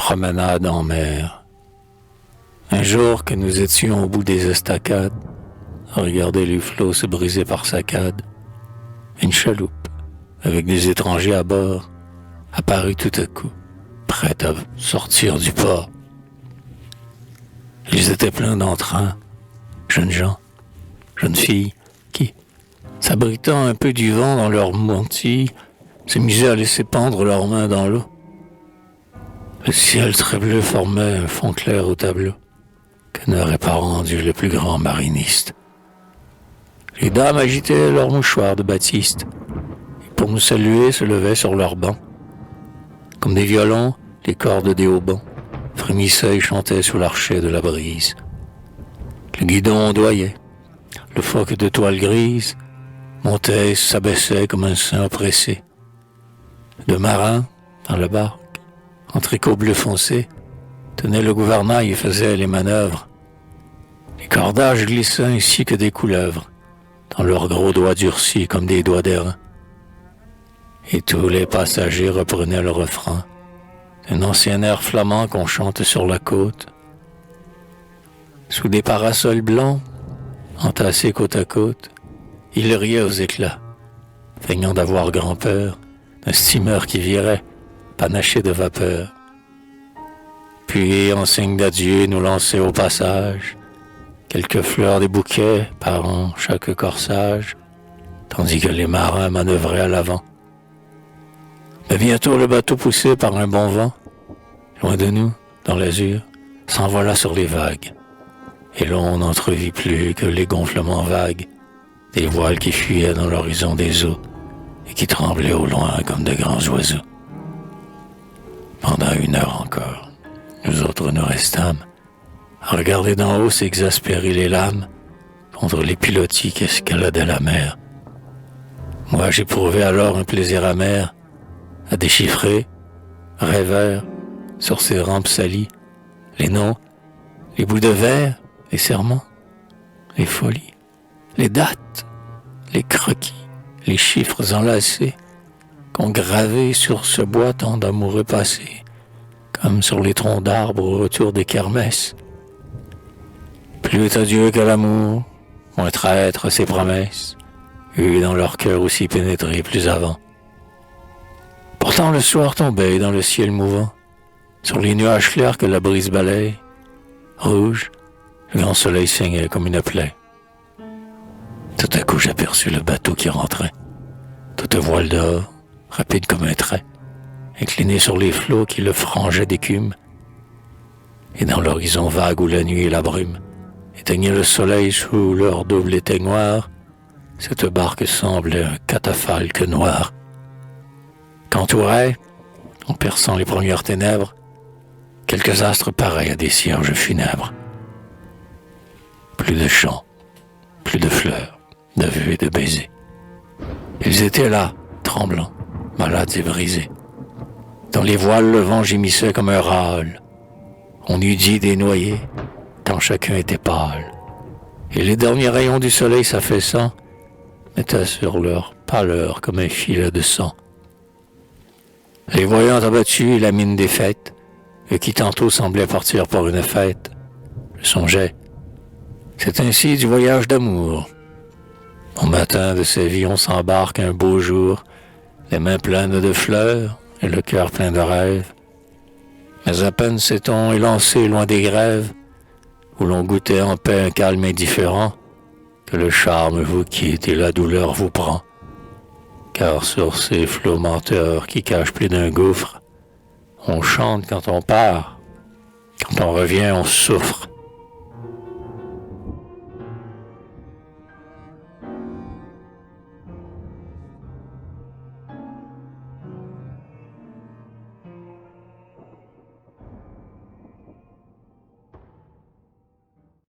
promenade en mer. Un jour que nous étions au bout des estacades, à regarder les flots se briser par saccades, une chaloupe, avec des étrangers à bord, apparut tout à coup, prête à sortir du port. Ils étaient pleins d'entrain, jeunes gens, jeunes filles, qui, s'abritant un peu du vent dans leurs mantilles, s'amusaient à laisser pendre leurs mains dans l'eau. Le ciel très bleu formait un fond clair au tableau, que n'aurait pas rendu le plus grand mariniste. Les dames agitaient leurs mouchoirs de batiste, et pour nous saluer se levaient sur leurs bancs. Comme des violons, les cordes des haubans frémissaient et chantaient sous l'archet de la brise. Le guidon ondoyait, le phoque de toile grise montait et s'abaissait comme un sein oppressé. Deux marins, dans la barque, en tricot bleu foncé, tenaient le gouvernail et faisaient les manœuvres. Les cordages glissaient ainsi que des couleuvres, dans leurs gros doigts durcis comme des doigts d'airain. Et tous les passagers reprenaient le refrain d'un ancien air flamand qu'on chante sur la côte. Sous des parasols blancs, entassés côte à côte, ils riaient aux éclats, feignant d'avoir grand-peur d'un steamer qui virait, panaché de vapeur. Puis, en signe d'adieu, nous lançaient au passage quelques fleurs des bouquets parant chaque corsage, tandis que les marins manœuvraient à l'avant. Mais bientôt le bateau poussé par un bon vent, loin de nous, dans l'azur, s'envola sur les vagues, et l'on n'entrevit plus que les gonflements vagues des voiles qui fuyaient dans l'horizon des eaux et qui tremblaient au loin comme de grands oiseaux. Pendant 1 heure encore, nous autres nous restâmes à regarder d'en haut s'exaspérer les lames contre les pilotis qui escaladaient la mer. Moi, j'éprouvais alors un plaisir amer à déchiffrer, rêveur, sur ces rampes salies, les noms, les bouts de verre, les serments, les folies, les dates, les croquis, les chiffres enlacés qu'on gravait sur ce bois tant d'amoureux passés, comme sur les troncs d'arbres au retour des kermesses. Plus adieu que l'amour, moins traître ses promesses, eut dans leur cœur aussi pénétré plus avant. Pourtant le soir tombait dans le ciel mouvant, sur les nuages clairs que la brise balaye, rouge, le grand soleil saignait comme une plaie. Tout à coup j'aperçus le bateau qui rentrait, toute voile d'or, rapide comme un trait, incliné sur les flots qui le frangeaient d'écume. Et dans l'horizon vague où la nuit et la brume éteignaient le soleil sous leur double éteignoir, cette barque semblait un catafalque noir, qu'entourait, en perçant les premières ténèbres, quelques astres pareils à des cierges funèbres. Plus de chants, plus de fleurs, de vœux et de baisers. Ils étaient là, tremblants, malades et brisés. Dans les voiles, le vent gémissait comme un râle. On eût dit des noyés, tant chacun était pâle. Et les derniers rayons du soleil s'affaissant mettaient sur leur pâleur comme un filet de sang. Les voyant abattus, la mine défaite, eux qui tantôt semblaient partir pour une fête, je songeais. C'est ainsi du voyage d'amour. Au matin de sa vie, on s'embarque un beau jour, les mains pleines de fleurs et le cœur plein de rêves. Mais à peine s'est-on élancé loin des grèves, où l'on goûtait en paix un calme indifférent, que le charme vous quitte et la douleur vous prend. Car sur ces flots menteurs qui cachent plus d'un gouffre, on chante quand on part, quand on revient on souffre.